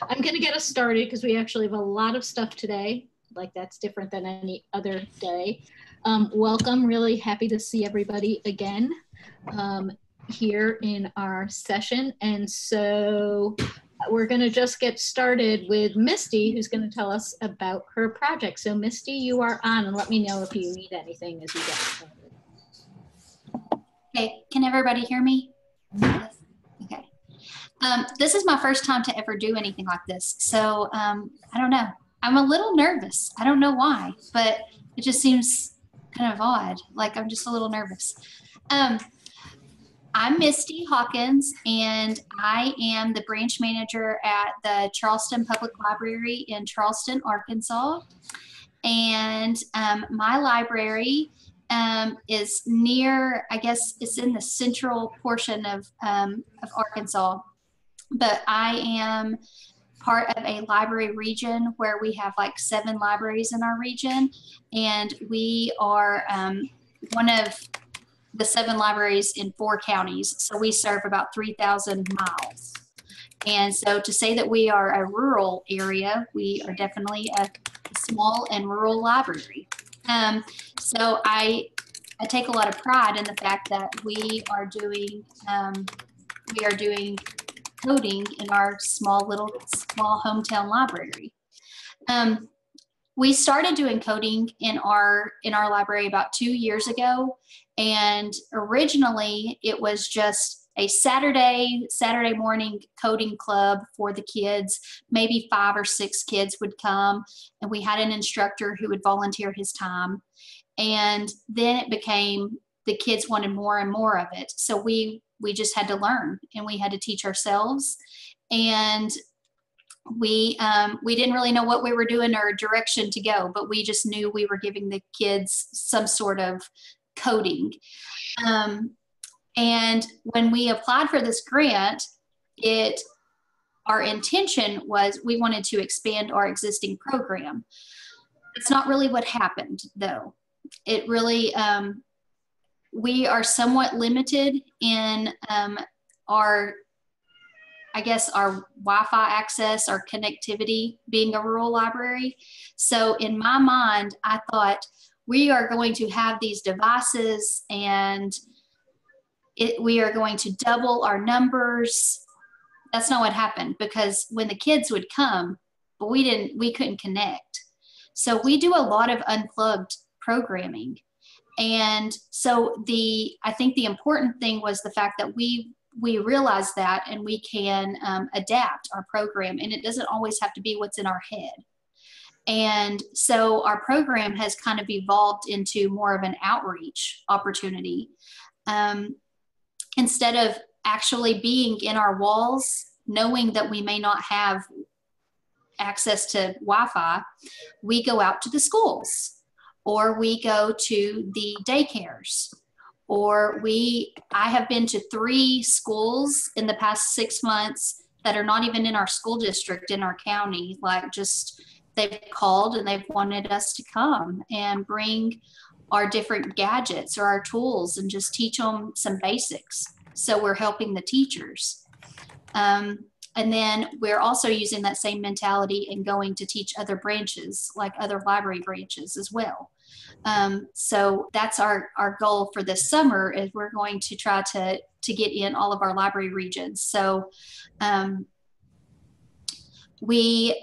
I'm going to get us started because we actually have a lot of stuff today. Like that's different than any other day. Welcome, really happy to see everybody again here in our session. And so we're going to just get started with Misty, who's going to tell us about her project. So Misty, you are on, and let me know if you need anything as we get started. Okay, can everybody hear me? Yes. Okay. This is my first time to ever do anything like this. So I don't know. I'm a little nervous. I don't know why, but it just seems kind of odd. Like I'm just a little nervous. I'm Misty Hawkins, and I am the branch manager at the Charleston Public Library in Charleston, Arkansas. And my library is near, I guess it's in the central portion of Arkansas, but I am part of a library region where we have like 7 libraries in our region, and we are one of the 7 libraries in 4 counties. So we serve about 3,000 miles. And so to say that we are a rural area, we are definitely a small and rural library. So I take a lot of pride in the fact that we are doing coding in our small hometown library. We started doing coding in our library about 2 years ago, and originally it was just a Saturday morning coding club for the kids. Maybe 5 or 6 kids would come, and we had an instructor who would volunteer his time. And then it became the kids wanted more and more of it. So we just had to learn, and we had to teach ourselves. And we didn't really know what we were doing or direction to go, but we just knew we were giving the kids some sort of coding. And when we applied for this grant, our intention was we wanted to expand our existing program. It's not really what happened, though. It really, we are somewhat limited in our Wi-Fi access, our connectivity, being a rural library. So in my mind, I thought we are going to have these devices, and we are going to double our numbers. That's not what happened, because when the kids would come, but we couldn't connect. So we do a lot of unplugged programming. And so I think the important thing was the fact that we realize that, and we can adapt our program, and it doesn't always have to be what's in our head. And so our program has kind of evolved into more of an outreach opportunity. Instead of actually being in our walls, knowing that we may not have access to Wi-Fi, we go out to the schools, or we go to the daycares, or I have been to 3 schools in the past 6 months that are not even in our school district in our county. Like, just they've called and they've wanted us to come and bring our different gadgets or our tools and just teach them some basics. So we're helping the teachers. And then we're also using that same mentality and going to teach other branches, like other library branches as well. So that's our goal for this summer, is we're going to try to get in all of our library regions. So we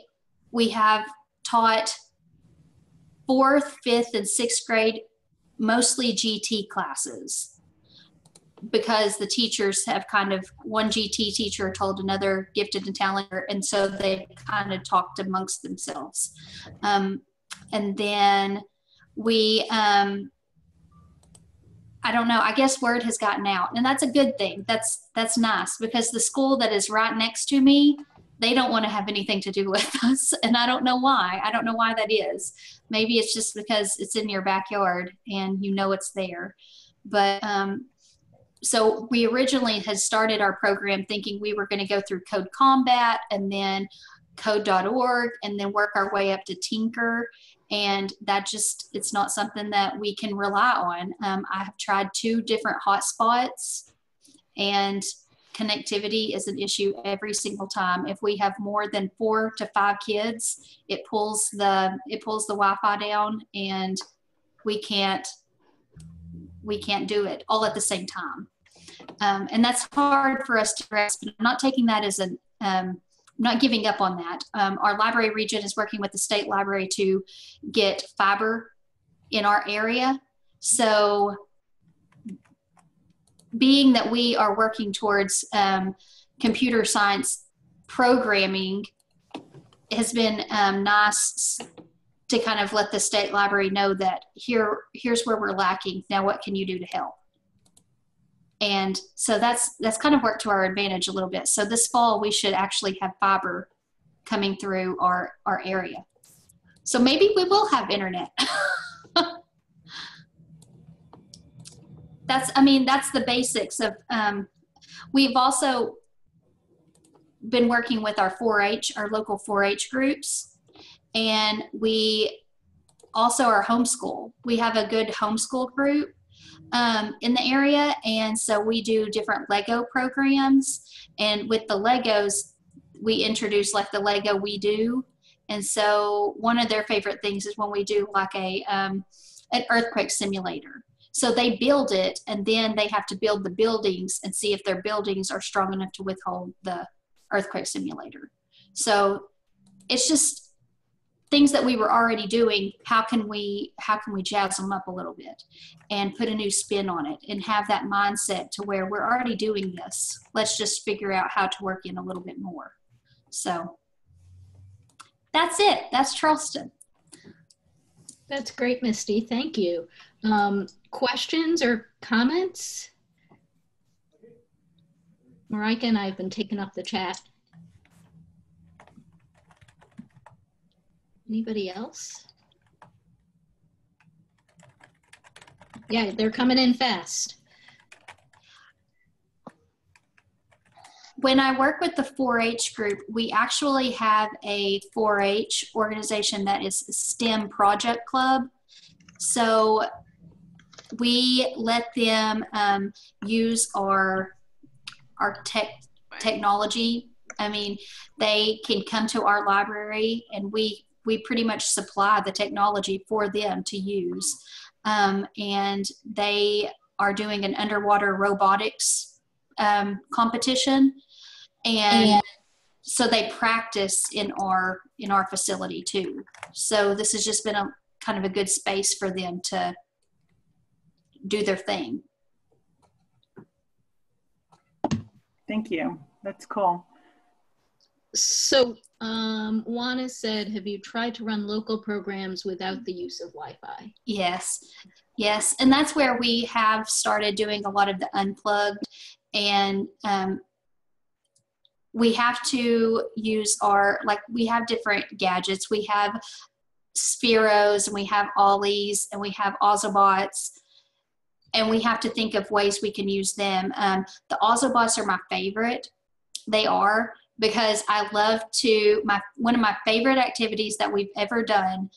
have taught 4th, 5th, and 6th grade, mostly GT classes, because the teachers have one GT teacher told another gifted and talented, and so they kind of talked amongst themselves. And then we, I don't know, I guess word has gotten out, and that's a good thing. That's nice, because the school that is right next to me, they don't want to have anything to do with us, and I don't know why. I don't know why that is. Maybe it's just because it's in your backyard and you know it's there. But so we originally had started our program thinking we were going to go through Code Combat and then code.org and then work our way up to Tinker. And it's not something that we can rely on. I have tried 2 different hotspots, and connectivity is an issue every single time. If we have more than 4 to 5 kids, it pulls the Wi-Fi down, and we can't do it all at the same time. And that's hard for us to grasp. I'm not taking that as not giving up on that. Our library region is working with the state library to get fiber in our area. So being that we are working towards computer science programming, has been nice to kind of let the state library know that here's where we're lacking. Now what can you do to help? And so that's kind of worked to our advantage a little bit. So this fall we should actually have fiber coming through our area. So maybe we will have internet. That's the basics of, we've also been working with our 4-H, our local 4-H groups, and we also are homeschool. We have a good homeschool group in the area, and so we do different Lego programs, and with the Legos, we introduce like the Lego We Do, and so one of their favorite things is when we do like an earthquake simulator. So they build it, and then they have to build the buildings and see if their buildings are strong enough to withhold the earthquake simulator. So it's just things that we were already doing. How can we jazz them up a little bit and put a new spin on it and have that mindset to where we're already doing this. Let's just figure out how to work in a little bit more. So that's it. That's Charleston. That's great, Misty. Thank you. Questions or comments? Marika and I have been taking up the chat. Anybody else? Yeah, they're coming in fast. When I work with the 4-H group, we actually have a 4-H organization that is a STEM project club. So we let them use our technology. I mean, they can come to our library, and we pretty much supply the technology for them to use. And they are doing an underwater robotics competition. And so they practice in our facility too. So this has just been a kind of a good space for them to do their thing. Thank you. That's cool. So Juana said, have you tried to run local programs without the use of Wi-Fi? Yes. And that's where we have started doing a lot of the unplugged, and we have to use we have different gadgets. We have Spiros, and we have Ollies, and we have Ozobots, and we have to think of ways we can use them. The Ozobots are my favorite. They are, because I love one of my favorite activities that we've ever done,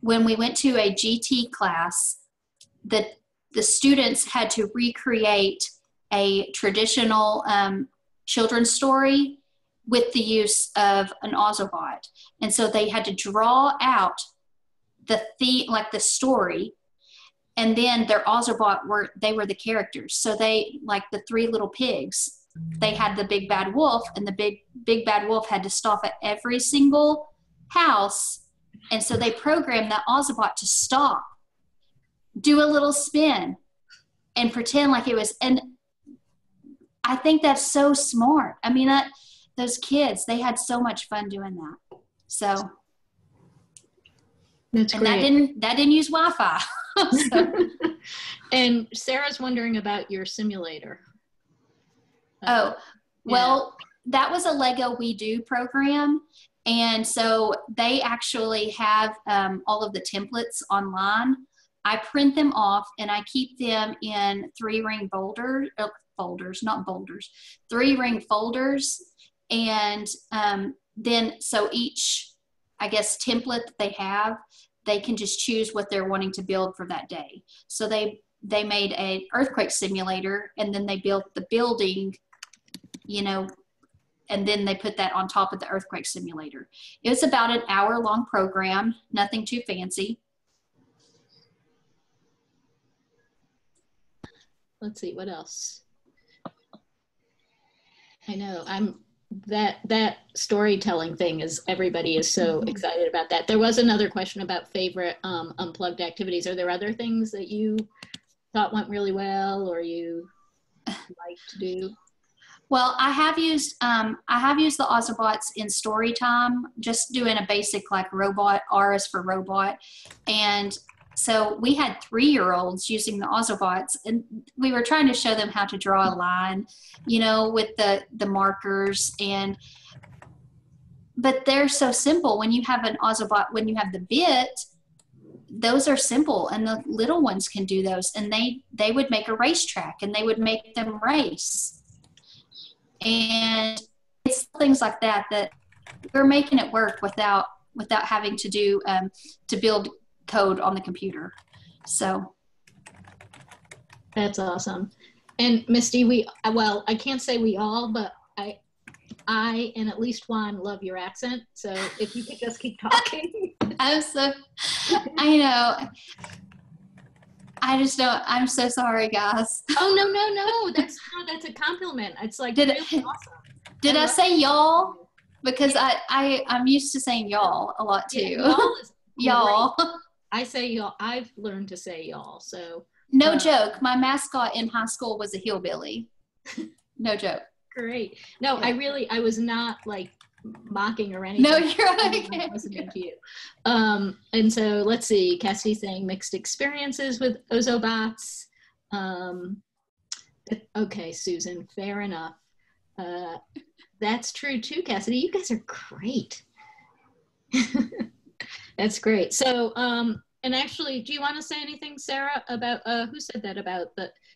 when we went to a GT class, the students had to recreate a traditional children's story with the use of an Ozobot. And so they had to draw out the story, and then their Ozobot were the characters. So they, like the 3 little pigs, they had the big bad wolf, and the big bad wolf had to stop at every single house. And so they programmed that Ozobot to stop, do a little spin, and pretend like it was. And I think that's so smart. I mean, those kids, they had so much fun doing that. So that's great. And that didn't use Wi-Fi. So. And Sarah's wondering about your simulator. Oh, well, that was a Lego We Do program. And so they actually have all of the templates online. I print them off, and I keep them in 3-ring folders, 3-ring folders. And then so each, I guess, template that they have, they can just choose what they're wanting to build for that day. So they made an earthquake simulator, and then they built the building you know, and then they put that on top of the earthquake simulator. It was about an hour-long program, nothing too fancy. Let's see, what else? I know, that storytelling thing is, everybody is so excited about that. There was another question about favorite unplugged activities. Are there other things that you thought went really well or you like to do? Well, I have used the Autobots in story time, just doing a basic like robot, R is for robot. And so we had 3-year-olds using the Autobots, and we were trying to show them how to draw a line, you know, with the markers. But they're so simple. When you have an Autobot, when you have the bit, those are simple, and the little ones can do those. And they would make a racetrack, and they would make them race. And it's things like that that we're making it work without having to do to build code on the computer. So that's awesome. And Misty, well, I can't say we all, but I and at least Juan love your accent. So if you could just keep talking. I know. I just don't. I'm so sorry, guys. Oh no! That's a compliment. It's like really awesome. Did I say y'all? Because I'm used to saying y'all a lot too. Yeah, y'all is y'all. I say y'all. I've learned to say y'all. So no joke. My mascot in high school was a hillbilly. No joke. Great. No, yeah. I was not like mocking or anything. No, you're right. Listening to you. And so let's see. Cassidy saying mixed experiences with Ozobots. Okay, Susan. Fair enough. That's true too, Cassidy. You guys are great. That's great. So, and actually, do you want to say anything, Sarah, about who said that about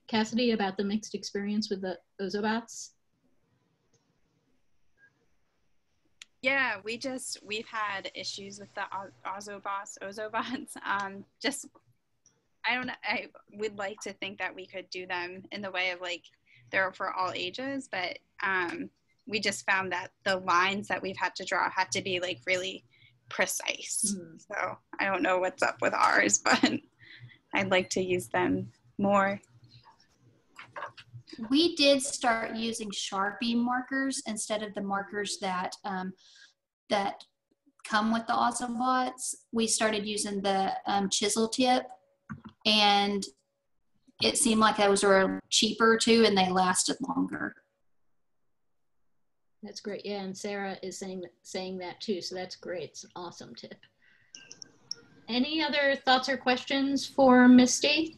Cassidy about the mixed experience with the Ozobots? Yeah, we've had issues with the Ozobots. I don't know. I would like to think that we could do them in the way of like they're for all ages, but we just found that the lines that we've had to draw had to be like really precise. So I don't know what's up with ours, but I'd like to use them more. We did start using Sharpie markers instead of the markers that that come with the Autobots. We started using the chisel tip, and it seemed like those were cheaper too, and they lasted longer. That's great. Yeah, and Sarah is saying that too, so that's great. It's an awesome tip. Any other thoughts or questions for Misty?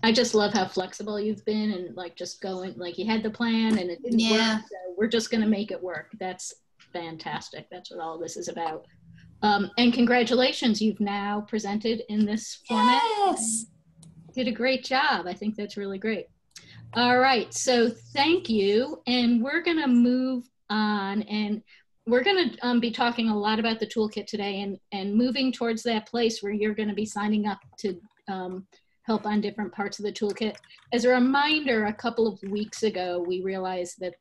I just love how flexible you've been and like just going, like you had the plan and it didn't work, so we're just going to make it work. That's fantastic. That's what all this is about. And congratulations, you've now presented in this format. Yes. Did a great job. I think that's really great. All right, so thank you. And we're going to move on, and we're going to be talking a lot about the toolkit today and moving towards that place where you're going to be signing up to help on different parts of the toolkit. As a reminder, a couple of weeks ago, we realized that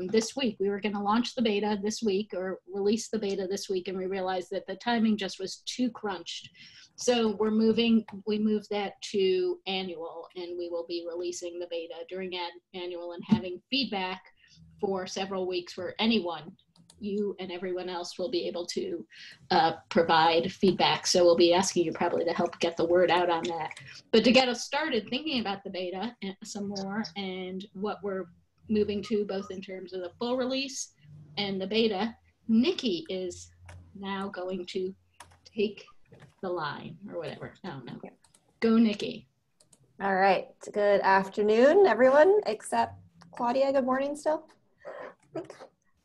this week, we were going to launch the beta this week or release the beta this week, and we realized that the timing just was too crunched. So we moved that to annual, and we will be releasing the beta during annual and having feedback for several weeks where anyone, you and everyone else, will be able to provide feedback. So we'll be asking you probably to help get the word out on that. But to get us started thinking about the beta some more and what we're moving to, both in terms of the full release and the beta, Nikki is now going to take the line or whatever. I don't know. Go, Nikki. All right. Good afternoon, everyone, except Claudia. Good morning still.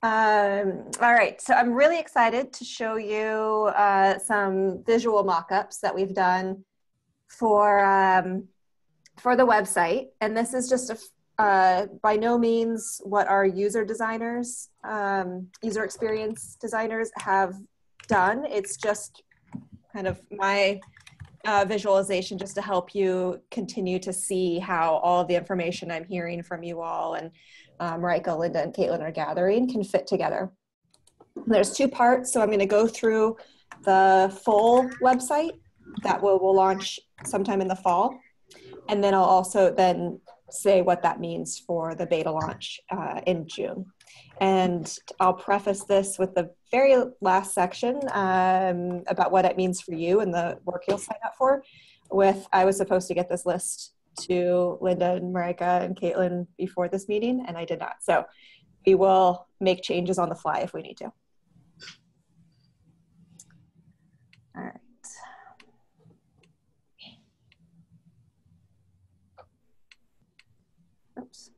All right, so I'm really excited to show you some visual mock-ups that we've done for the website. And this is just by no means what our user designers, user experience designers have done. It's just kind of my visualization just to help you continue to see how all of the information I'm hearing from you all and Marika, Linda, and Caitlin are gathering can fit together. There's two parts, so I'm going to go through the full website that will launch sometime in the fall, and then I'll also then say what that means for the beta launch in June. And I'll preface this with the very last section about what it means for you and the work you'll sign up for. I was supposed to get this list to Linda and Marika and Caitlin before this meeting, and I did not. So we will make changes on the fly if we need to. All right. Oops.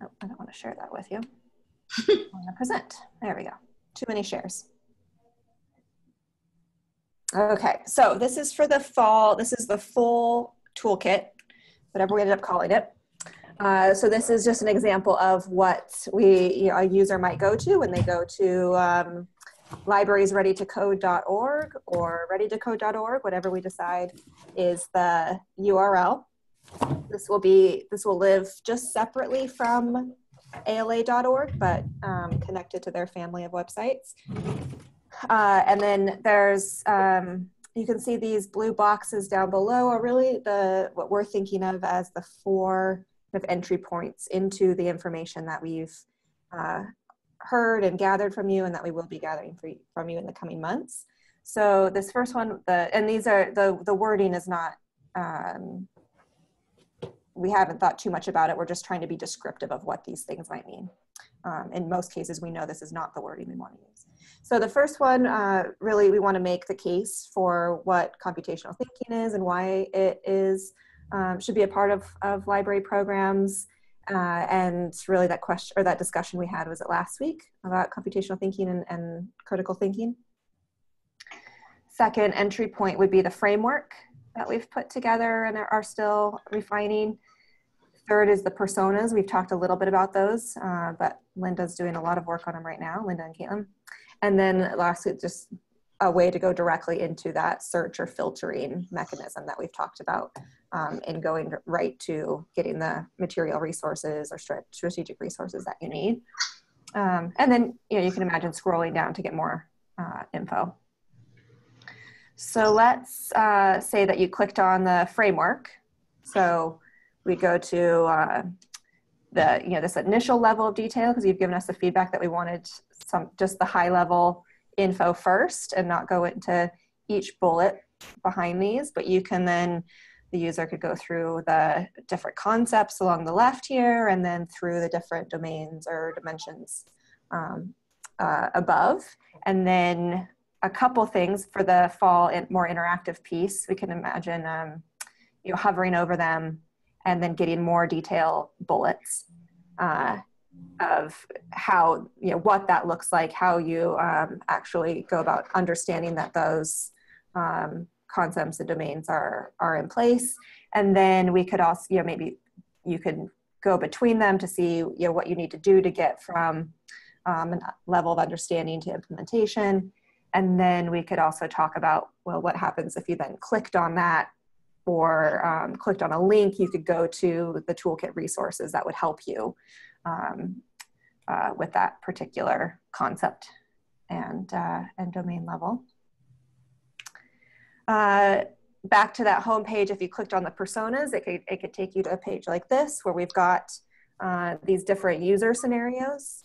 Oh, I don't want to share that with you. I'm going to present. There we go. Too many shares. Okay, so this is for the fall. This is the full toolkit, whatever we ended up calling it. So this is just an example of what a user might go to when they go to librariesreadytocode.org or readytocode.org, whatever we decide is the URL. This will live just separately from ALA.org, but connected to their family of websites. And then there's, you can see these blue boxes down below are really what we're thinking of as the 4 kind of entry points into the information that we've heard and gathered from you and that we will be gathering from you in the coming months. So this first one, and these are, the wording is not, we haven't thought too much about it. We're just trying to be descriptive of what these things might mean. In most cases, we know this is not the wording we want to use. So the first one, really, we want to make the case for what computational thinking is and why it is should be a part of library programs. And really that question or that discussion we had, was it last week, about computational thinking and critical thinking. Second entry point would be the framework that we've put together and are still refining. Third is the personas. We've talked a little bit about those, but Linda's doing a lot of work on them right now, Linda and Caitlin. And then lastly, just a way to go directly into that search or filtering mechanism that we've talked about in going right to getting the material resources or strategic resources that you need. And then you can imagine scrolling down to get more info. So let's say that you clicked on the framework. So we go to this initial level of detail, because you've given us the feedback that we wanted just the high level info first and not go into each bullet behind these, but you can then, the user could go through the different concepts along the left here and then through the different domains or dimensions above. And then a couple things for the fall more interactive piece, we can imagine hovering over them and then getting more detail bullets of how, what that looks like, how you actually go about understanding that those concepts and domains are in place. And then we could also, maybe you could go between them to see, what you need to do to get from a level of understanding to implementation. And then we could also talk about, well, what happens if you then clicked on that or clicked on a link, you could go to the toolkit resources that would help you with that particular concept and domain level. Back to that home page, if you clicked on the personas, it could take you to a page like this where we've got these different user scenarios.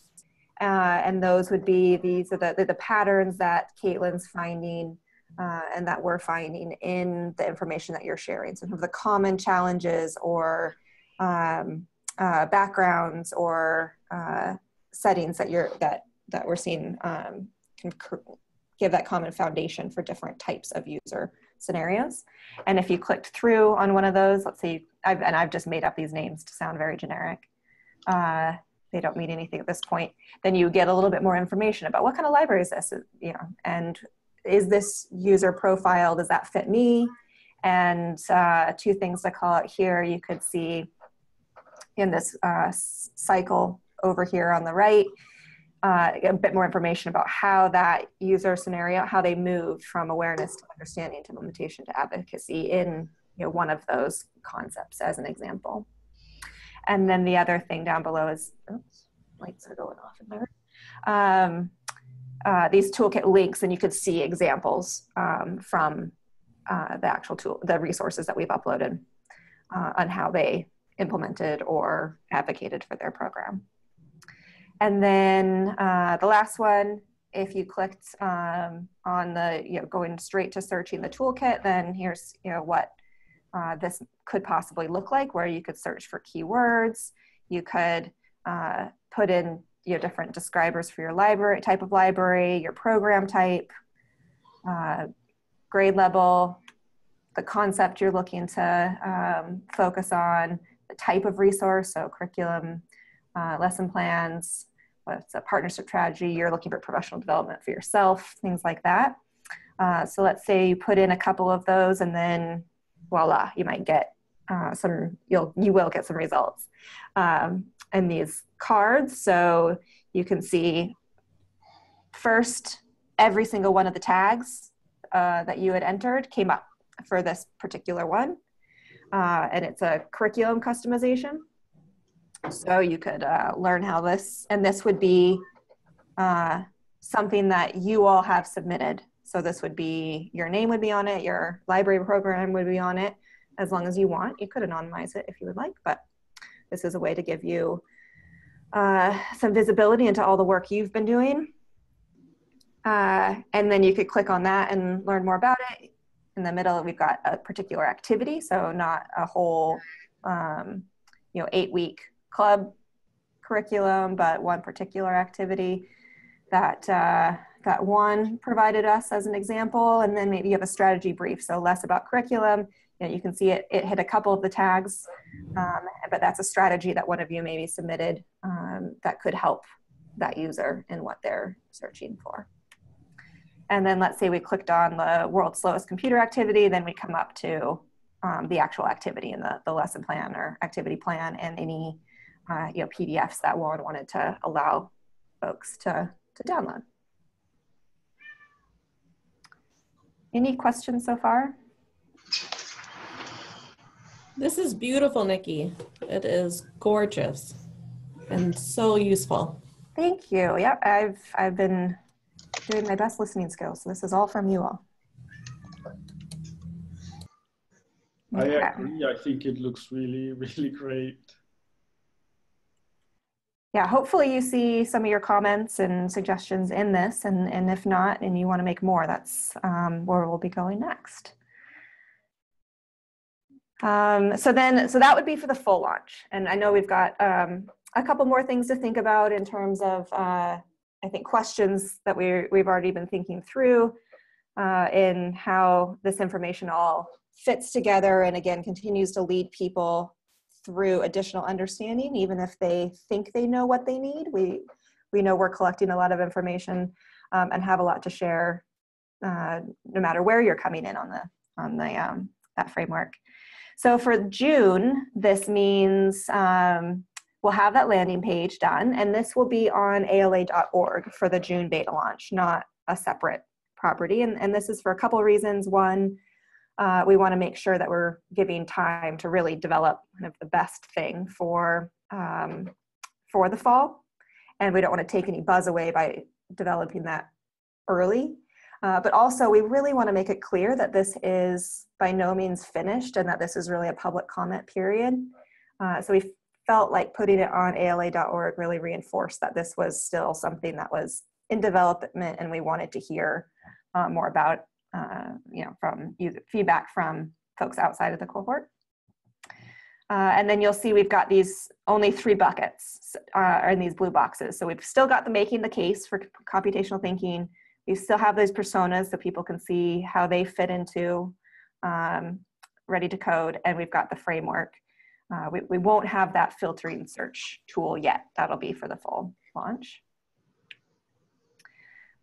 And those would be, these are the patterns that Caitlin's finding and that we're finding in the information that you're sharing. So the common challenges or backgrounds or settings that we're seeing can give that common foundation for different types of user scenarios. And if you clicked through on one of those, let's say, I've just made up these names to sound very generic. They don't mean anything at this point. Then you get a little bit more information about what kind of library is this, and is this user profile, does that fit me? And 2 things to call out here, you could see in this cycle over here on the right, a bit more information about how that user scenario, how they moved from awareness to understanding to implementation to advocacy in one of those concepts as an example. And then the other thing down below is, oops, lights are going off in there. These toolkit links, and you could see examples from the actual tool, the resources that we've uploaded on how they implemented or advocated for their program. And then the last one, if you clicked on the, going straight to searching the toolkit, then here's, what this could possibly look like, where you could search for keywords. You could put in, different describers for your library, type of library, your program type, grade level, the concept you're looking to focus on, the type of resource, so curriculum, lesson plans, what's a partnership strategy, you're looking for professional development for yourself, things like that. So let's say you put in a couple of those, and then voila, you might get you will get some results. And these cards, so you can see first, every single one of the tags that you had entered came up for this particular one. And it's a curriculum customization. So you could learn how this would be something that you all have submitted. So this would be, your name would be on it, your library program would be on it, as long as you want. You could anonymize it if you would like, but this is a way to give you some visibility into all the work you've been doing. And then you could click on that and learn more about it. In the middle, we've got a particular activity, so not a whole 8-week club curriculum, but one particular activity that one provided us as an example. And then maybe you have a strategy brief, so less about curriculum. You can see it hit a couple of the tags, but that's a strategy that one of you maybe submitted that could help that user in what they're searching for. And then let's say we clicked on the world's slowest computer activity, then we come up to the actual activity in the lesson plan or activity plan, and any PDFs that one wanted to allow folks to download. Any questions so far? This is beautiful, Nikki. It is gorgeous and so useful. Thank you. Yeah, I've been doing my best listening skills, so this is all from you all. I agree. I think it looks really, really great. Yeah, hopefully you see some of your comments and suggestions in this, and if not, and you want to make more, that's where we'll be going next. So that would be for the full launch. And I know we've got a couple more things to think about in terms of, I think, questions that we've already been thinking through in how this information all fits together, and again, continues to lead people through additional understanding, even if they think they know what they need. We know we're collecting a lot of information and have a lot to share, no matter where you're coming in on that framework. So for June, this means we'll have that landing page done, and this will be on ala.org for the June beta launch, not a separate property. And this is for a couple of reasons. One, we want to make sure that we're giving time to really develop kind of the best thing for the fall, and we don't want to take any buzz away by developing that early. But also, we really want to make it clear that this is by no means finished, and that this is really a public comment period. So we felt like putting it on ala.org really reinforced that this was still something that was in development, and we wanted to hear more about from feedback from folks outside of the cohort. And then you'll see we've got these only 3 buckets in these blue boxes. So we've still got making the case for computational thinking. We still have those personas so people can see how they fit into Ready to Code, and we've got the framework. We won't have that filtering search tool yet. That'll be for the full launch.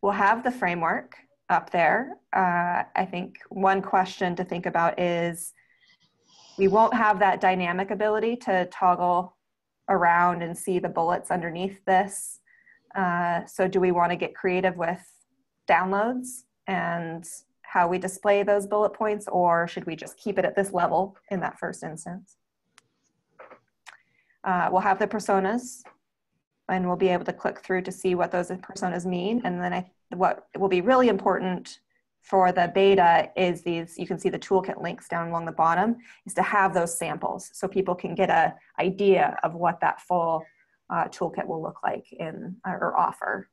We'll have the framework up there. I think one question to think about is we won't have that dynamic ability to toggle around and see the bullets underneath this So do we want to get creative with downloads and how we display those bullet points, or should we just keep it at this level in that first instance? We'll have the personas, and we'll be able to click through to see what those personas mean. And then what will be really important for the beta is these, you can see the toolkit links down along the bottom, is to have those samples so people can get an idea of what that full toolkit will look like in, or offer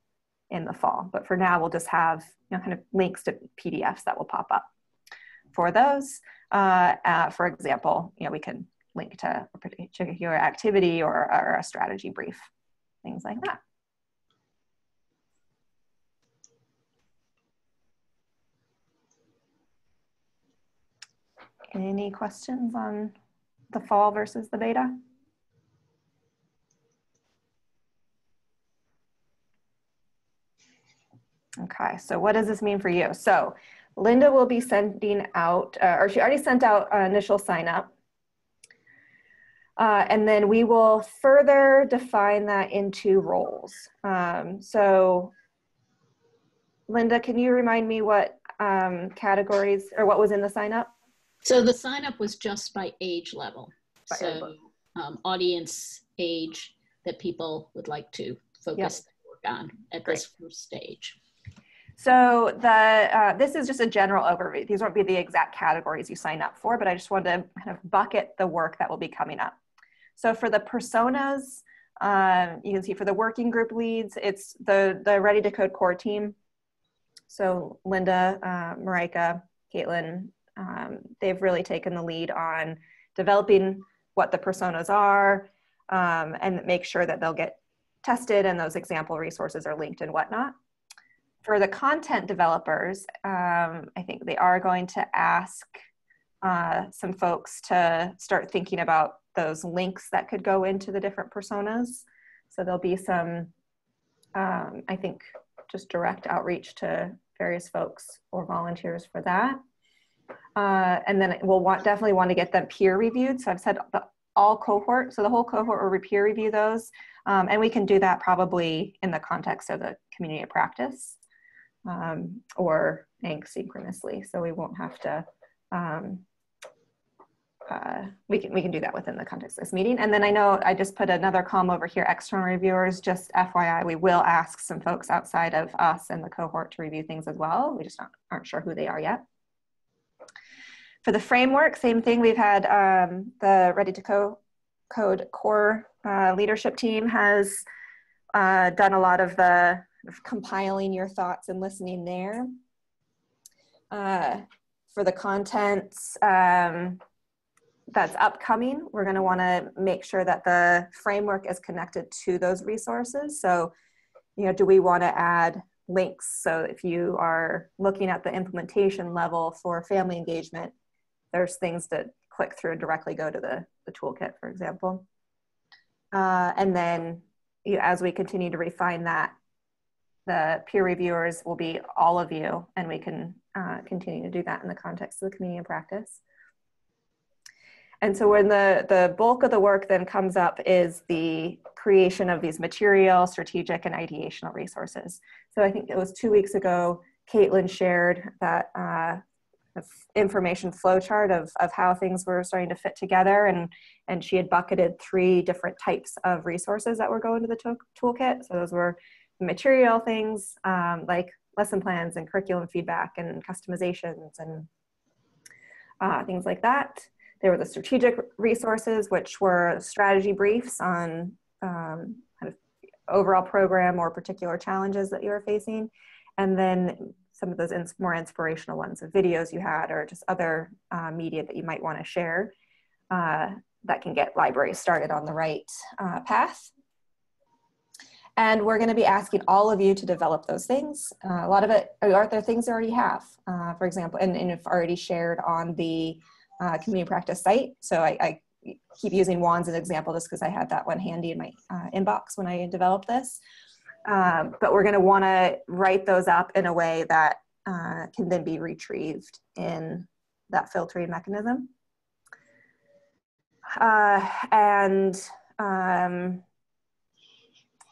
in the fall. But for now, we'll just have, you know, kind of links to PDFs that will pop up. For those, for example, you know, we can link to a particular activity or a strategy brief, things like that. Any questions on the fall versus the beta? Okay, so what does this mean for you? So Linda will be sending out, or she already sent out initial sign up. And then we will further define that into roles. So Linda, can you remind me what categories, or what was in the sign up? So the sign up was just by age level. So audience age that people would like to focus their work on at this first stage. So this is just a general overview. These won't be the exact categories you sign up for, but I just wanted to kind of bucket the work that will be coming up. So for the personas, you can see for the working group leads, it's the Ready to Code core team. So Linda, Marika, Caitlin, they've really taken the lead on developing what the personas are and make sure that they'll get tested and those example resources are linked and whatnot. For the content developers, I think they are going to ask some folks to start thinking about those links that could go into the different personas. So there'll be some, I think, just direct outreach to various folks or volunteers for that. And then we'll definitely want to get them peer reviewed. So I've said all cohort, so the whole cohort will peer review those. And we can do that probably in the context of the community of practice or asynchronously. So we won't have to, we can do that within the context of this meeting. And then I know I just put another column over here, external reviewers, just FYI, we will ask some folks outside of us and the cohort to review things as well. We just aren't sure who they are yet. For the framework, same thing. We've had the Ready to Code core leadership team has done a lot of the compiling your thoughts and listening there. For the contents that's upcoming, we're going to want to make sure that the framework is connected to those resources. So, you know, do we want to add links? So if you are looking at the implementation level for family engagement, there's things to click through and directly go to the toolkit, for example. And then as we continue to refine that, the peer reviewers will be all of you, and we can continue to do that in the context of the community of practice. And so when the bulk of the work then comes up is the creation of these material, strategic, and ideational resources. So I think it was 2 weeks ago, Caitlin shared that information flowchart of how things were starting to fit together, and she had bucketed 3 different types of resources that were going to the toolkit. So those were material things like lesson plans and curriculum feedback and customizations and things like that. There were the strategic resources, which were strategy briefs on kind of overall program or particular challenges that you were facing. And then some of those more inspirational ones of videos you had or just other media that you might want to share that can get libraries started on the right path. And we're going to be asking all of you to develop those things. A lot of it are there things you already have, for example, and if already shared on the community practice site. So I keep using wands as an example just because I had that one handy in my inbox when I developed this. But we're going to want to write those up in a way that can then be retrieved in that filtering mechanism. And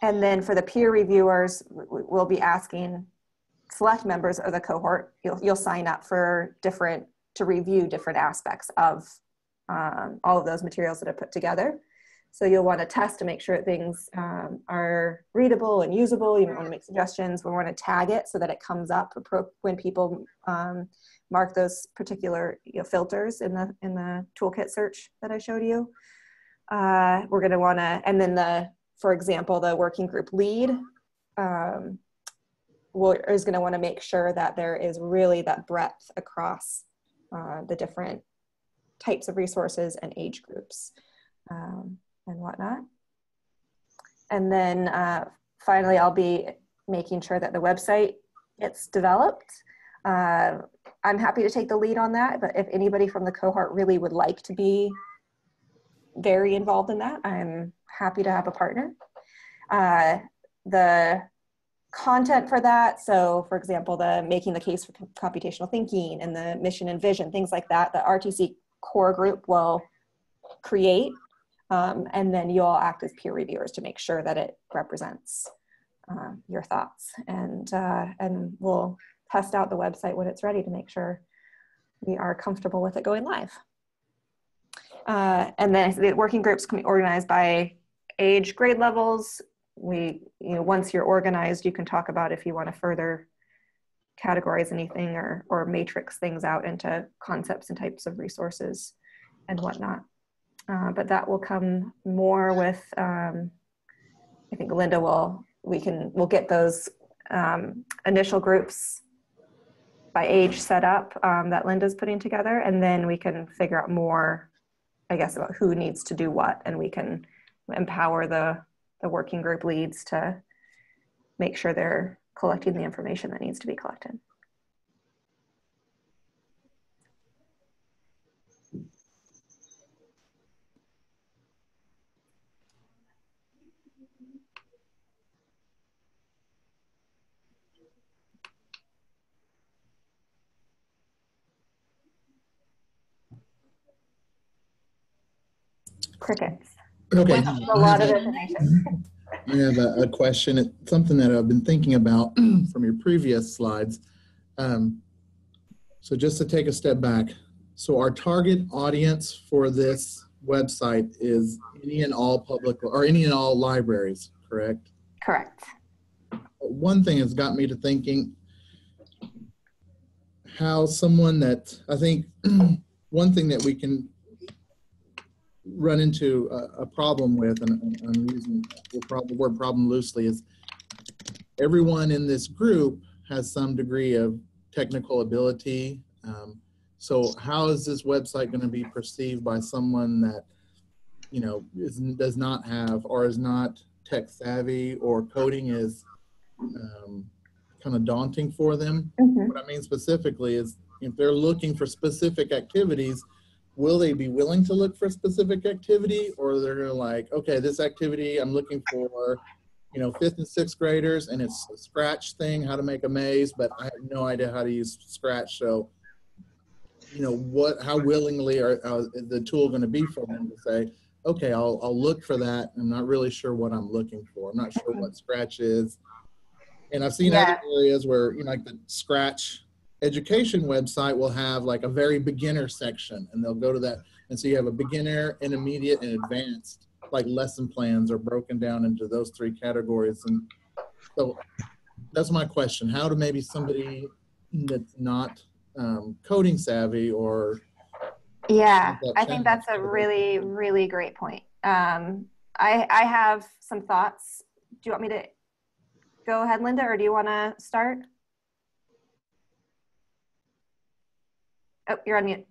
And then for the peer reviewers, we'll be asking select members of the cohort, you'll sign up for to review different aspects of all of those materials that are put together. So you'll want to test to make sure things are readable and usable. You might want to make suggestions. We want to tag it so that it comes up when people mark those particular filters in the toolkit search that I showed you. We're going to want to, and then for example, the working group lead is going to want to make sure that there is really that breadth across the different types of resources and age groups and whatnot. And then finally, I'll be making sure that the website gets developed. I'm happy to take the lead on that, but if anybody from the cohort really would like to be very involved in that, I'm happy to have a partner. The content for that, so for example, making the case for computational thinking and the mission and vision, things like that, the RtC core group will create, and then you'll act as peer reviewers to make sure that it represents your thoughts, and we'll test out the website when it's ready to make sure we are comfortable with it going live. And then the working groups can be organized by age, grade levels. Once you're organized, you can talk about if you want to further categorize anything or matrix things out into concepts and types of resources and whatnot. But that will come more with, I think Linda we'll get those initial groups by age set up that Linda's putting together, and then we can figure out more, I guess, about who needs to do what, and we can empower the working group leads to make sure they're collecting the information that needs to be collected. Crickets. Okay. A lot of information. I have a question. It's something that I've been thinking about from your previous slides. So just to take a step back. So our target audience for this website is any and all public or any and all libraries, correct? Correct. One thing has got me to thinking how someone that, I think one thing that we can run into a problem with, and I'm using the word problem loosely, is everyone in this group has some degree of technical ability. So how is this website going to be perceived by someone that, does not have or is not tech savvy, or coding is kind of daunting for them? Mm-hmm. What I mean specifically is if they're looking for specific activities, will they be willing to look for specific activity, or they're going to like, okay, this activity I'm looking for, 5th and 6th graders, and it's a Scratch thing, how to make a maze, but I have no idea how to use Scratch. So, how willingly are the tool going to be for them to say, okay, I'll look for that. I'm not really sure what I'm looking for. I'm not sure what Scratch is. And I've seen other areas where, like the Scratch education website will have like a very beginner section, and they'll go to that. And so you have a beginner, intermediate, and advanced, like lesson plans are broken down into those 3 categories. And so that's my question. How do maybe somebody that's not coding savvy or... Yeah, I think that's a really, really great point. I have some thoughts. Do you want me to go ahead, Linda, or do you want to start? Oh, you're on mute.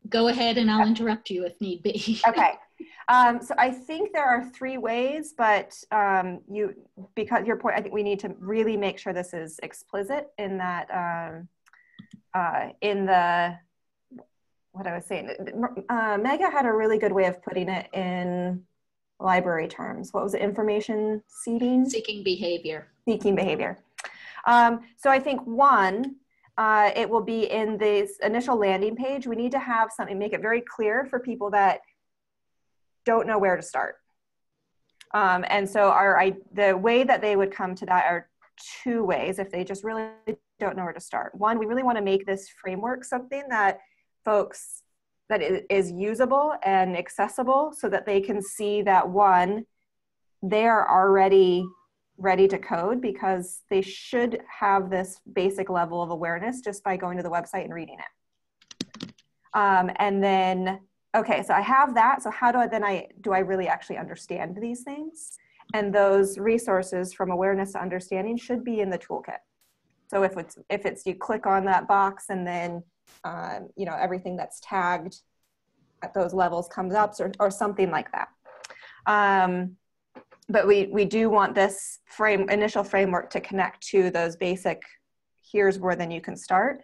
Go ahead and I'll interrupt you if need be. Okay. So I think there are 3 ways, but because your point, I think we need to really make sure this is explicit in that, what I was saying. Mega had a really good way of putting it in library terms. What was it? Information seeking? Seeking behavior. Seeking behavior. So I think it will be in this initial landing page. We need to have something, make it very clear for people that don't know where to start. And so the way that they would come to that are two ways if they just really don't know where to start. One, we really want to make this framework something that that is usable and accessible so that they can see that, one, they are already ready to code because they should have this basic level of awareness just by going to the website and reading it. And then, okay, so I have that. So how do I really actually understand these things? And those resources from awareness to understanding should be in the toolkit. So if it's you click on that box and then you know, everything that's tagged at those levels comes up or something like that. But we do want this initial framework to connect to those basic, here's where then you can start.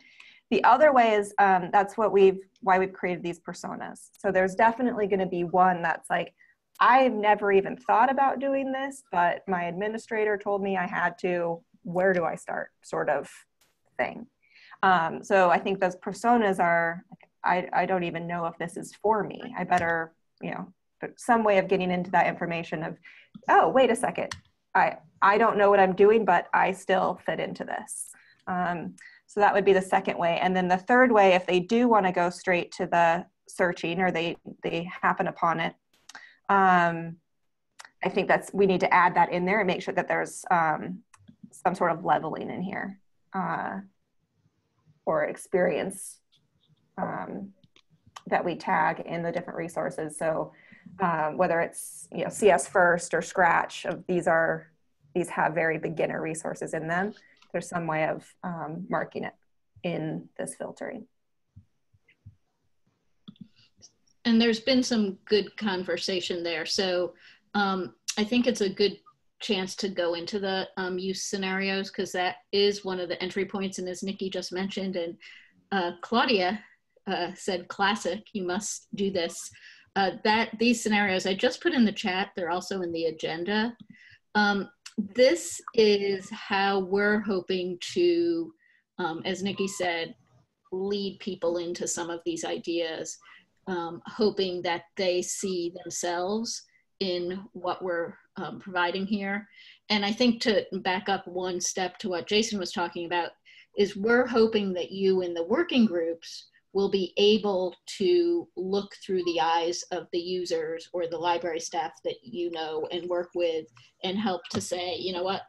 The other way is, that's why we've created these personas. So there's definitely going to be one that's like, I've never even thought about doing this, but my administrator told me I had to, where do I start, sort of thing. So I think those personas are, I don't even know if this is for me. I better, you know, some way of getting into that information of, oh, wait a second, I don't know what I'm doing, but I still fit into this. So that would be the second way. And then the third way, if they do want to go straight to the searching or they happen upon it, I think we need to add that in there and make sure that there's some sort of leveling in here or experience that we tag in the different resources. So whether it's, you know, CS First or Scratch, these have very beginner resources in them. There's some way of marking it in this filtering. And there's been some good conversation there. So I think it's a good chance to go into the use scenarios, because that is one of the entry points. And as Nikki just mentioned, and Claudia said, classic, you must do this. These scenarios I just put in the chat, they're also in the agenda. This is how we're hoping to, as Nikki said, lead people into some of these ideas, hoping that they see themselves in what we're providing here. And I think to back up one step to what Jason was talking about, is we're hoping that you in the working groups will be able to look through the eyes of the users or the library staff that you know and work with, and help to say, you know what,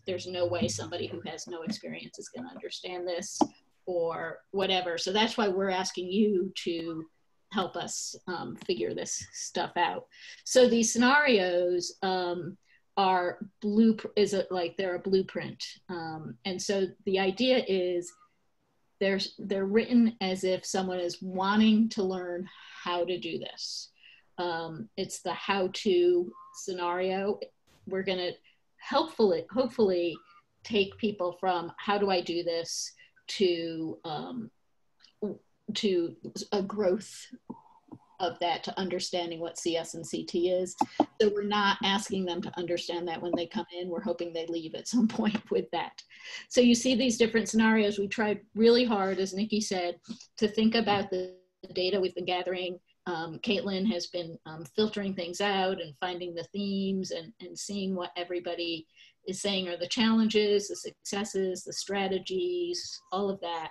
there's no way somebody who has no experience is going to understand this or whatever. So that's why we're asking you to help us figure this stuff out. So these scenarios they're a blueprint. And so the idea is they're written as if someone is wanting to learn how to do this. It's the how-to scenario. We're gonna hopefully take people from how do I do this to a growth of that, to understanding what CS and CT is. So we're not asking them to understand that when they come in. We're hoping they leave at some point with that. So you see these different scenarios. We tried really hard, as Nikki said, to think about the data we've been gathering. Caitlin has been filtering things out and finding the themes and seeing what everybody is saying are the challenges, the successes, the strategies, all of that,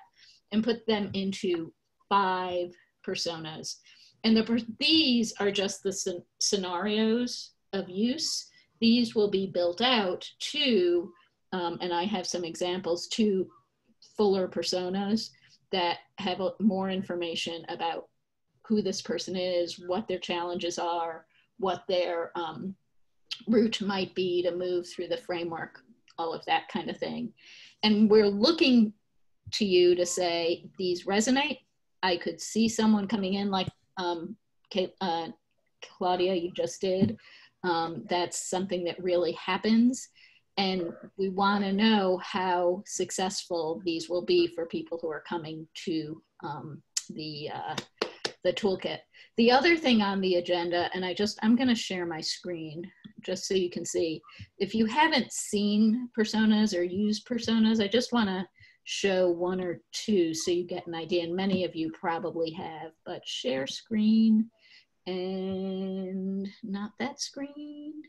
and put them into 5 personas. And these are just the scenarios of use. These will be built out to, and I have some examples, to fuller personas that have more information about who this person is, what their challenges are, what their route might be to move through the framework, all of that kind of thing. And we're looking to you to say, these resonate. I could see someone coming in like Claudia, you just did. That's something that really happens. And we want to know how successful these will be for people who are coming to the toolkit. The other thing on the agenda, and I'm going to share my screen just so you can see. If you haven't seen personas or used personas, I just want to show 1 or 2 so you get an idea, and many of you probably have, but share screen, and not that screen.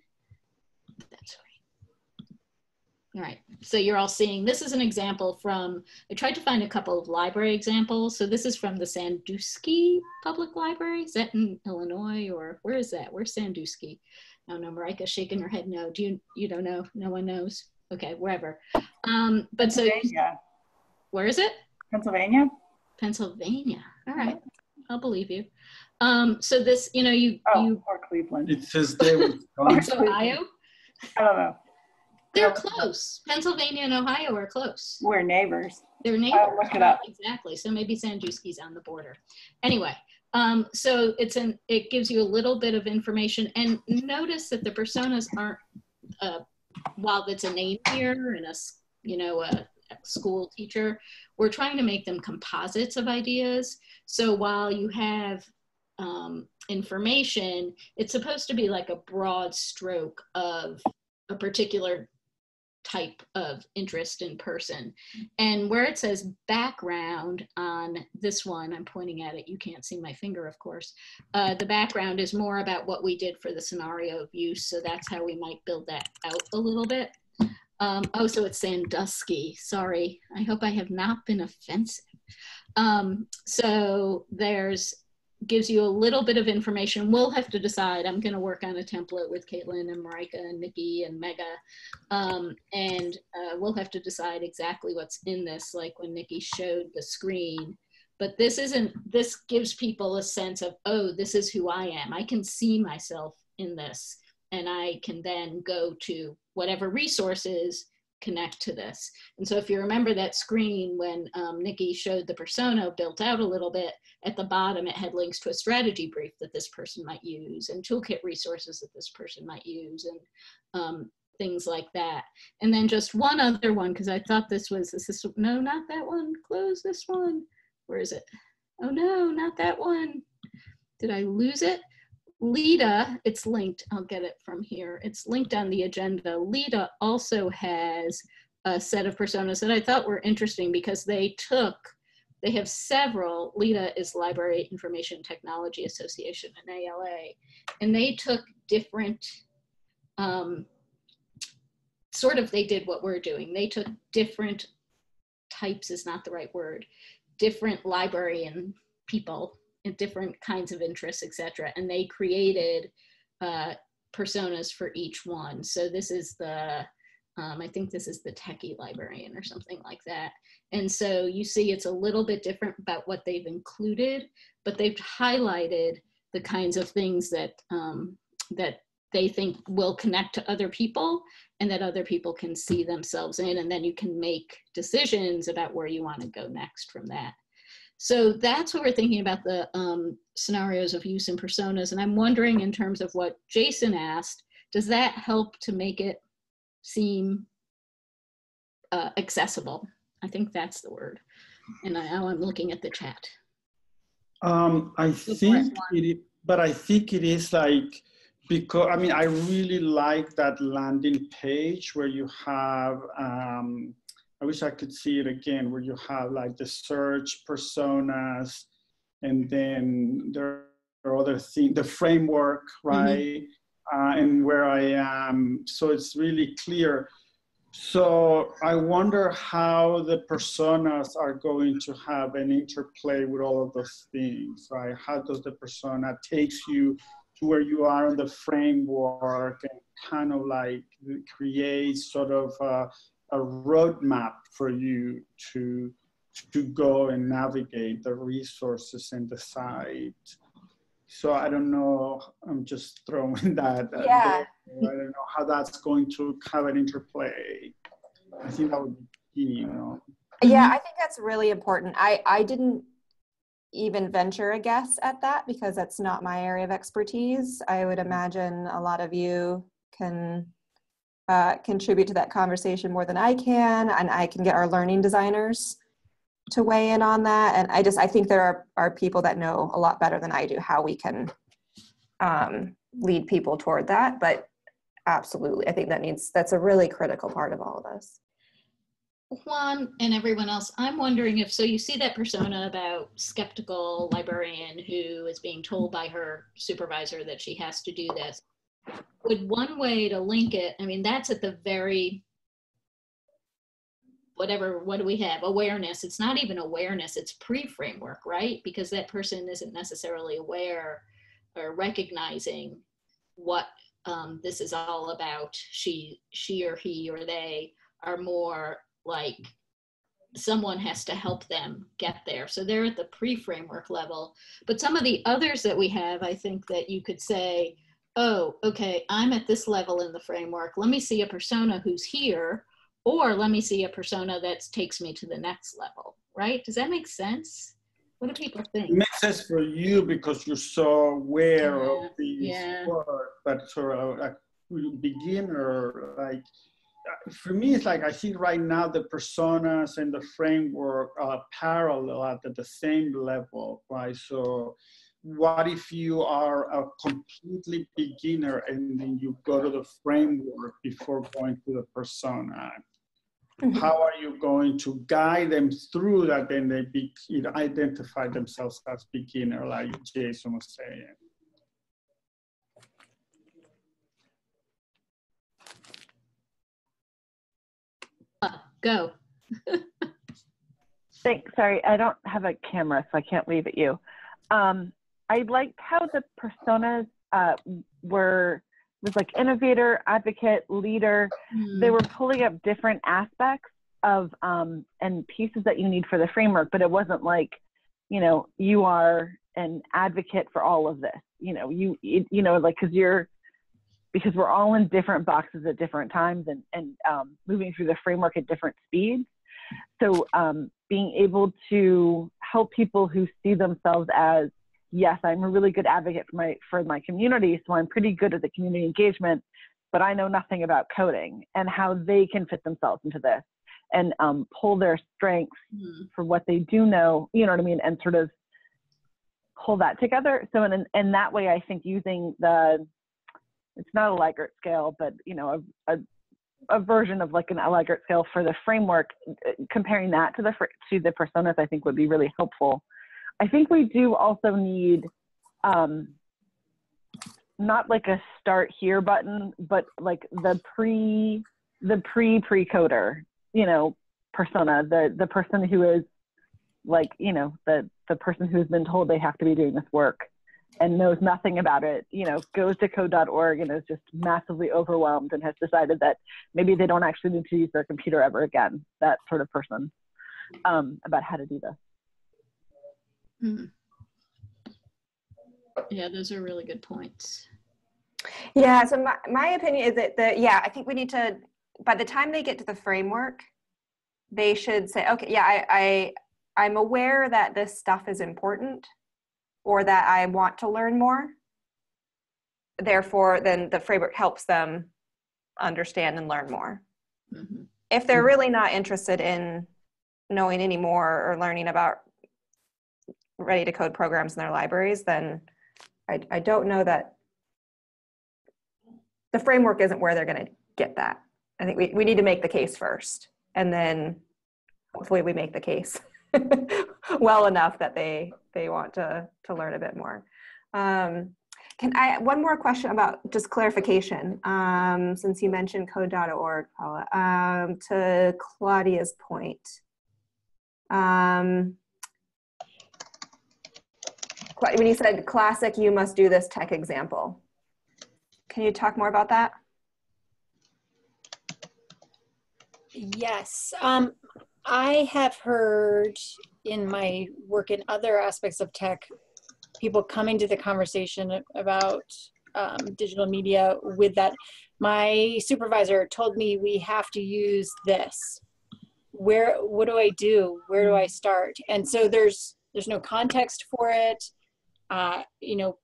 All right, so you're all seeing, this is an example from, I tried to find a couple of library examples. So this is from the Sandusky Public Library. Is that in Illinois, or where is that? Where's Sandusky? I don't know, Marika's shaking her head no. You don't know? No one knows? Okay, wherever. But so, where is it? Pennsylvania. Pennsylvania, all right, I'll believe you. So this, you know, or Cleveland. It says they would Ohio? I don't know. They're close. Pennsylvania and Ohio are close. We're neighbors. They're neighbors. I'll look it up. Exactly. So maybe Sandusky's on the border. Anyway, so it gives you a little bit of information, and notice that the personas aren't, while it's a name here and a school teacher, we're trying to make them composites of ideas. So while you have information, it's supposed to be like a broad stroke of a particular type of interest in person. And where it says background on this one, I'm pointing at it, you can't see my finger, of course. The background is more about what we did for the scenario of use. So that's how we might build that out a little bit. Oh, so it's Sandusky. Sorry. I hope I have not been offensive. So gives you a little bit of information. We'll have to decide. I'm going to work on a template with Caitlin and Marika and Nikki and Mega. And we'll have to decide exactly what's in this, like when Nikki showed the screen. But this gives people a sense of, oh, this is who I am. I can see myself in this. And I can then go to whatever resources connect to this. And so if you remember that screen when Nikki showed the persona built out a little bit, at the bottom it had links to a strategy brief that this person might use and toolkit resources that this person might use and things like that. And then just one other one, because I thought no, not that one, close this one. Where is it? Oh no, not that one. Did I lose it? Lida, it's linked, I'll get it from here. It's linked on the agenda. Lida also has a set of personas that I thought were interesting because they have several. Lida is Library Information Technology Association, an ALA, and they took different, they did what we're doing. They took different types, is not the right word, different librarian people and different kinds of interests, etc. And they created personas for each one. So this is I think this is the techie librarian or something like that. And so you see it's a little bit different about what they've included, but they've highlighted the kinds of things that, that they think will connect to other people and that other people can see themselves in, and then you can make decisions about where you want to go next from that. So that's what we're thinking about the scenarios of use and personas. And I'm wondering, in terms of what Jason asked, does that help to make it seem accessible? I think that's the word. And now I'm looking at the chat. I think it is like, because I mean, I really like that landing page where you have, I wish I could see it again, where you have like the search personas, and then there are other things, the framework, right? And where I am. So it's really clear. So I wonder how the personas are going to have an interplay with all of those things, right? How does the persona takes you to where you are in the framework and kind of like create sort of a roadmap for you to go and navigate the resources and the site. So I don't know, I'm just throwing that. Yeah. I don't know how that's going to have an interplay. I think that would be key, you know. Yeah, I think that's really important. I didn't even venture a guess at that because that's not my area of expertise. I would imagine a lot of you can contribute to that conversation more than I can, and I can get our learning designers to weigh in on that. And I think there are people that know a lot better than I do how we can lead people toward that. But absolutely, I think that's a really critical part of all of this. Juan and everyone else, I'm wondering if, so you see that persona about skeptical librarian who is being told by her supervisor that she has to do this. Would one way to link it, I mean, that's at the very whatever, what do we have? Awareness. It's not even awareness, it's pre-framework, right? Because that person isn't necessarily aware or recognizing what this is all about. She or he or they are more like someone has to help them get there. So they're at the pre-framework level. But some of the others that we have, I think that you could say, oh, okay, I'm at this level in the framework. Let me see a persona who's here, or let me see a persona that takes me to the next level, right? Does that make sense? What do people think? It makes sense for you because you're so aware of these work, but sort of like beginner, like, for me, it's like I see right now the personas and the framework are parallel at the same level, right? So what if you are a completely beginner and then you go to the framework before going to the persona? Mm-hmm. How are you going to guide them through that? Then they identify themselves as beginner, like Jason was saying. Go. Thanks. Sorry, I don't have a camera, so I can't wave at you. I liked how the personas was like innovator, advocate, leader. They were pulling up different aspects of and pieces that you need for the framework, but it wasn't like, you know, you are an advocate for all of this. You know, you know, like because we're all in different boxes at different times and moving through the framework at different speeds. So being able to help people who see themselves as, yes, I'm a really good advocate for my community, so I'm pretty good at the community engagement, but I know nothing about coding, and how they can fit themselves into this and pull their strengths for what they do know, you know what I mean, and sort of pull that together. So in that way, I think using it's not a Likert scale, but, you know, a version of like an Likert scale for the framework, comparing that to the personas, I think would be really helpful. I think we do also need not like a start here button, but like the pre-coder, you know, persona, the person who is like, you know, the person who's been told they have to be doing this work and knows nothing about it, you know, goes to code.org and is just massively overwhelmed and has decided that maybe they don't actually need to use their computer ever again, that sort of person, about how to do this. Yeah, those are really good points. Yeah, so my opinion is that I think we need to, by the time they get to the framework, they should say, okay, yeah, I'm aware that this stuff is important, or that I want to learn more. Therefore, then the framework helps them understand and learn more. Mm-hmm. If they're really not interested in knowing any more or learning about ready to code programs in their libraries, then I don't know that the framework isn't where they're going to get that. I think we need to make the case first, and then hopefully we make the case well enough that they want to learn a bit more. Can I, one more question about just clarification, since you mentioned code.org, Paula, to Claudia's point. When you said classic, you must do this tech example. Can you talk more about that? Yes. I have heard in my work in other aspects of tech, people coming to the conversation about digital media with that. My supervisor told me we have to use this. What do I do? Where do I start? And so there's no context for it. You know,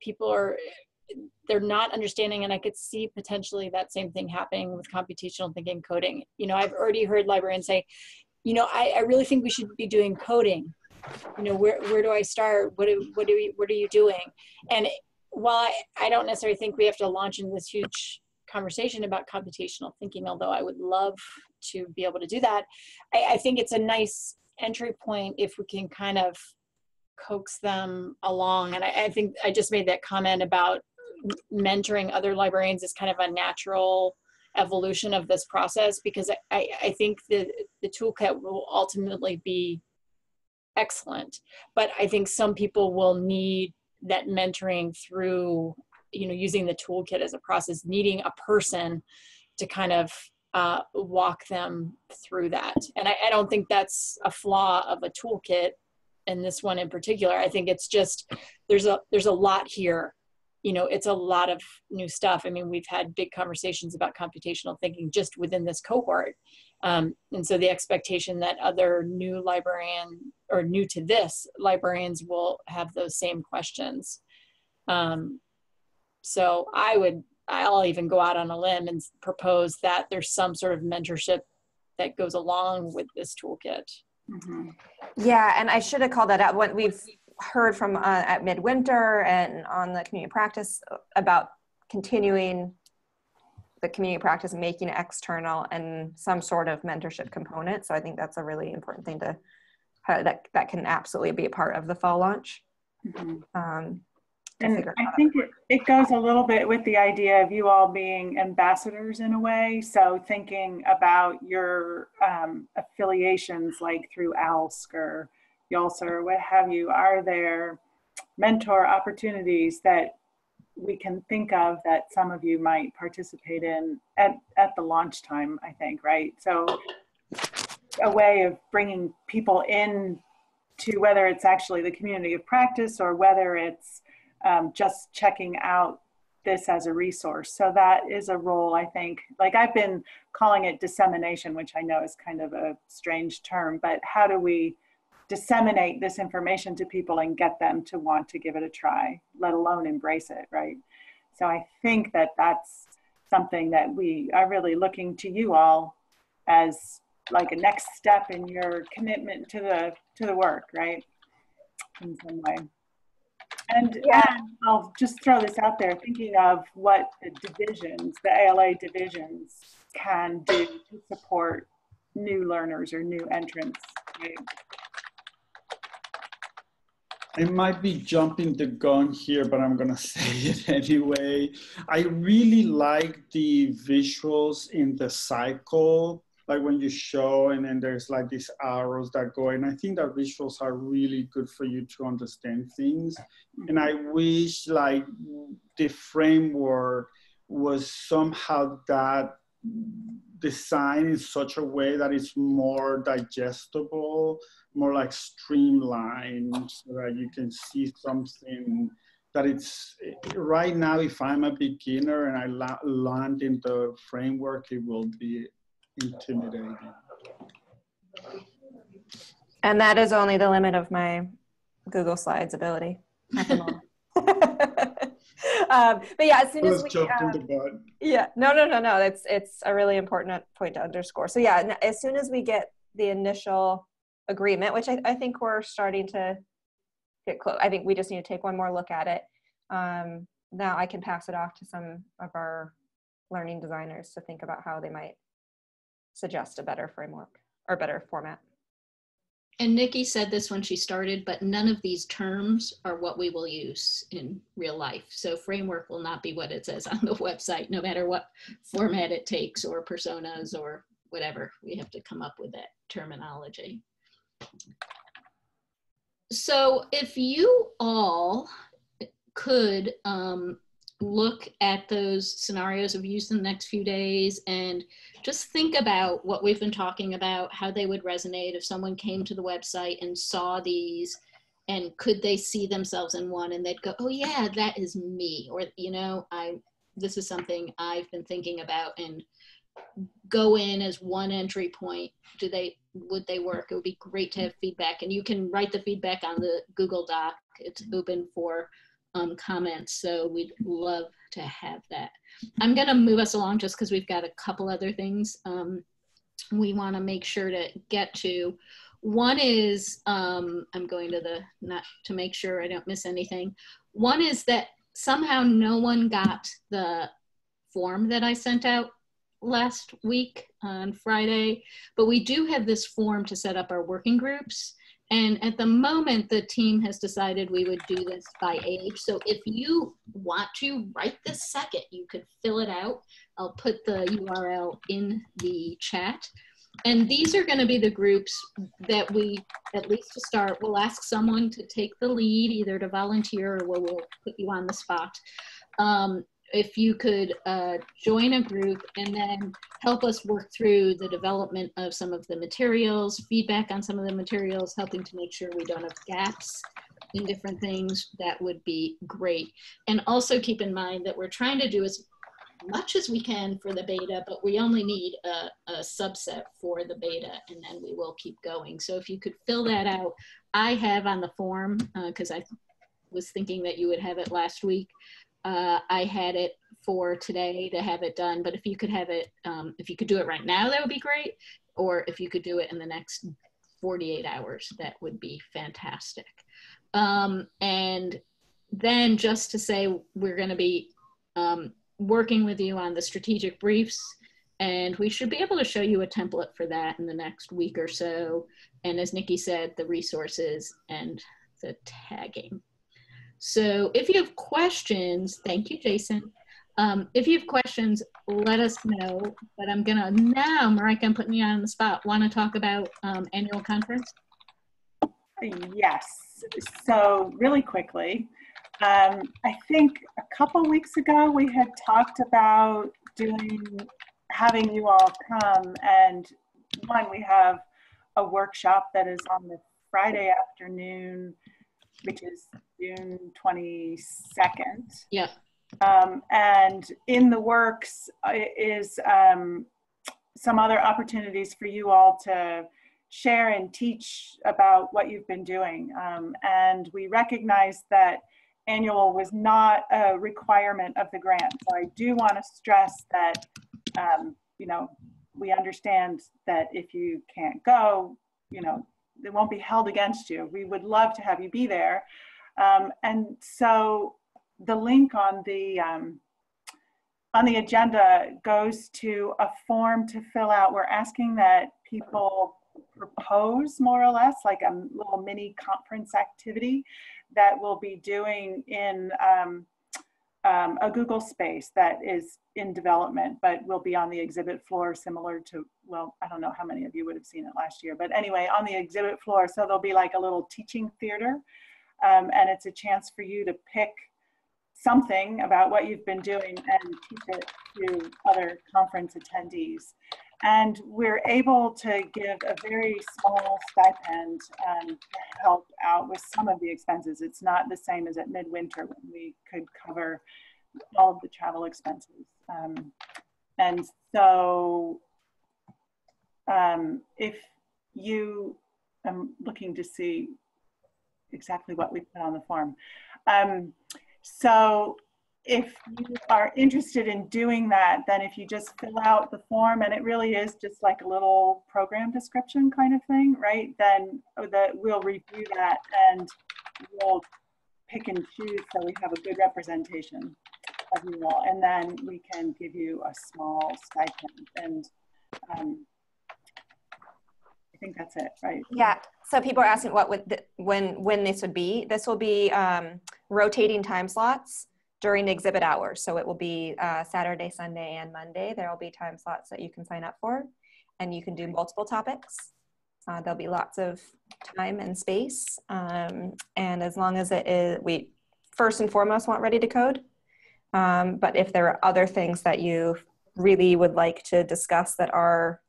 they're not understanding, and I could see potentially that same thing happening with computational thinking coding. You know, I've already heard librarians say, you know, I really think we should be doing coding. You know, where do I start? What are you doing? And while I don't necessarily think we have to launch into this huge conversation about computational thinking, although I would love to be able to do that, I think it's a nice entry point if we can kind of coax them along. And I think I just made that comment about mentoring other librarians is kind of a natural evolution of this process, because I think the toolkit will ultimately be excellent, but I think some people will need that mentoring through, you know, using the toolkit as a process, needing a person to kind of walk them through that. And I don't think that's a flaw of a toolkit, and this one in particular. I think it's just, there's a lot here. You know, it's a lot of new stuff. I mean, we've had big conversations about computational thinking just within this cohort. And so the expectation that other new librarian or new to this librarians will have those same questions. So I'll even go out on a limb and propose that there's some sort of mentorship that goes along with this toolkit. Mm-hmm. Yeah, and I should have called that out. What we've heard from at Midwinter and on the community practice about continuing the community practice, making it external and some sort of mentorship component. So I think that's a really important thing to that can absolutely be a part of the fall launch. Mm-hmm. And I think it goes a little bit with the idea of you all being ambassadors in a way. So thinking about your affiliations, like through ALSC or YALSA or what have you, are there mentor opportunities that we can think of that some of you might participate in at the launch time, I think, right? So a way of bringing people in to, whether it's actually the community of practice or whether it's just checking out this as a resource. So that is a role, I think. Like, I've been calling it dissemination, which I know is kind of a strange term, but how do we disseminate this information to people and get them to want to give it a try, let alone embrace it, right? So I think that that's something that we are really looking to you all as like a next step in your commitment to the work, right? In some way. And I'll just throw this out there, thinking of what the divisions, the ALA divisions can do to support new learners or new entrants, right? I might be jumping the gun here, but I'm gonna say it anyway. I really like the visuals in the cycle, like when you show and then there's like these arrows that go, and I think that visuals are really good for you to understand things. And I wish like the framework was somehow that designed in such a way that it's more digestible, more like streamlined, so that you can see something that it's, right now, if I'm a beginner and I land in the framework, it will be intimidating. And that is only the limit of my Google Slides ability at the moment. But yeah, as soon as we, yeah, no, it's a really important point to underscore. So yeah, as soon as we get the initial agreement, which I think we're starting to get close. I think we just need to take one more look at it. Now I can pass it off to some of our learning designers to think about how they might suggest a better framework or better format. And Nikki said this when she started, but none of these terms are what we will use in real life. So framework will not be what it says on the website, no matter what format it takes or personas or whatever. We have to come up with that terminology. So if you all could look at those scenarios of use in the next few days and just think about what we've been talking about, how they would resonate if someone came to the website and saw these, and could they see themselves in one and they'd go, oh yeah, that is me, or, you know, this is something I've been thinking about, and go in as one entry point. Would they work? It would be great to have feedback, and you can write the feedback on the Google Doc. It's open for comments, so we'd love to have that. I'm going to move us along just because we've got a couple other things we want to make sure to get to. One is, I'm going to to make sure I don't miss anything. One is that somehow no one got the form that I sent out last week on Friday, but we do have this form to set up our working groups. And at the moment, the team has decided we would do this by age. So if you want to, right this second, you could fill it out. I'll put the URL in the chat. And these are going to be the groups that we, at least to start, will ask someone to take the lead, either to volunteer or we'll put you on the spot. If you could join a group and then help us work through the development of some of the materials, feedback on some of the materials, helping to make sure we don't have gaps in different things, that would be great. And also keep in mind that we're trying to do as much as we can for the beta, but we only need a subset for the beta, and then we will keep going. So if you could fill that out, I have on the form, because I was thinking that you would have it last week. I had it for today to have it done, but if you could have it, if you could do it right now, that would be great. Or if you could do it in the next 48 hours, that would be fantastic. And then just to say, we're going to be working with you on the strategic briefs, and we should be able to show you a template for that in the next week or so. And as Nikki said, the resources and the tagging. So if you have questions, thank you, Jason. If you have questions, let us know. But I'm gonna now, Marika, I'm putting you on the spot. Want to talk about annual conference? Yes. So really quickly, I think a couple weeks ago we had talked about having you all come, and we have a workshop that is on the Friday afternoon, which is June 22nd. Yeah. And in the works is some other opportunities for you all to share and teach about what you've been doing. And we recognize that annual was not a requirement of the grant. So I do want to stress that, you know, we understand that if you can't go, you know, it won't be held against you. We would love to have you be there. And so the link on the agenda goes to a form to fill out. We're asking that people propose more or less like a little mini conference activity that we'll be doing in a Google space that is in development, but will be on the exhibit floor, similar to, well, I don't know how many of you would have seen it last year, but anyway, on the exhibit floor. So there'll be like a little teaching theater, and it's a chance for you to pick something about what you've been doing and teach it to other conference attendees. And we're able to give a very small stipend to help out with some of the expenses. It's not the same as at midwinter when we could cover all of the travel expenses. And so if you, I'm looking to see exactly what we put on the form. So if you are interested in doing that, then if you just fill out the form, and it really is just like a little program description kind of thing, right? Then we'll review that and we'll pick and choose so we have a good representation of you all. And then we can give you a small stipend. And I think that's it, right? Yeah. So people are asking what would when this would be. This will be rotating time slots during exhibit hours. So it will be Saturday, Sunday, and Monday. There will be time slots that you can sign up for, and you can do multiple topics. There'll be lots of time and space. And as long as it is, we first and foremost want ready to code. But if there are other things that you really would like to discuss that are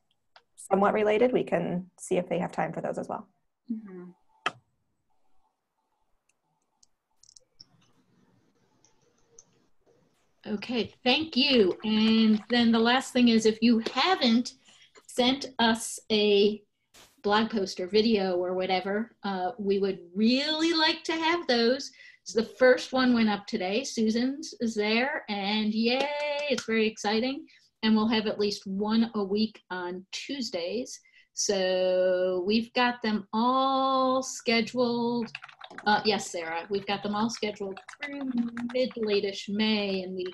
somewhat related, we can see if they have time for those as well. Mm-hmm. Okay, thank you. And then the last thing is, if you haven't sent us a blog post or video or whatever, we would really like to have those. So the first one went up today. Susan's is there, and yay, it's very exciting. And we'll have at least one a week on Tuesdays. So we've got them all scheduled. Yes, Sarah, we've got them all scheduled through mid-late-ish May, and we'd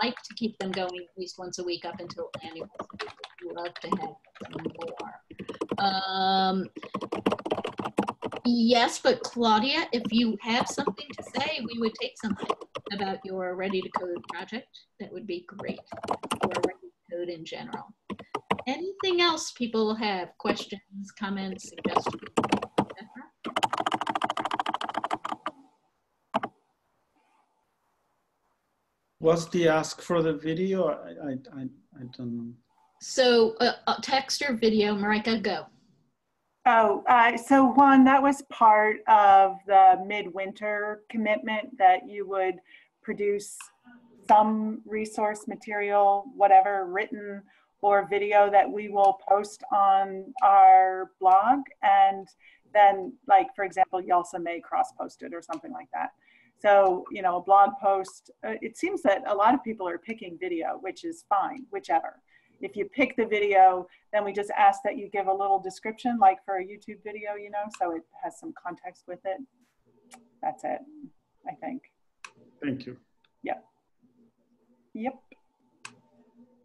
like to keep them going at least once a week up until annual. We'd love to have some more. Yes, but Claudia, if you have something to say, we would take something about your Ready to Code project. That would be great, or Ready to Code in general. Anything else people have? Questions, comments, suggestions, etc.? What's the ask for the video? I don't know. So text or video, Marika, go. Oh, so Juan, that was part of the midwinter commitment that you would produce some resource material, whatever, written or video, that we will post on our blog. And then, like, for example, you also may cross-post it or something like that. So, you know, a blog post, it seems that a lot of people are picking video, which is fine, whichever. If you pick the video, then we just ask that you give a little description, like for a YouTube video, you know, so it has some context with it. That's it, I think. Thank you. Yep. Yep.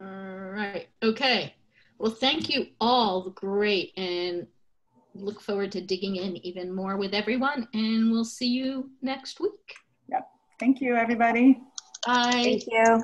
All right. Okay. Well, thank you all. Great. And look forward to digging in even more with everyone. And we'll see you next week. Yep. Thank you, everybody. Bye. Thank you.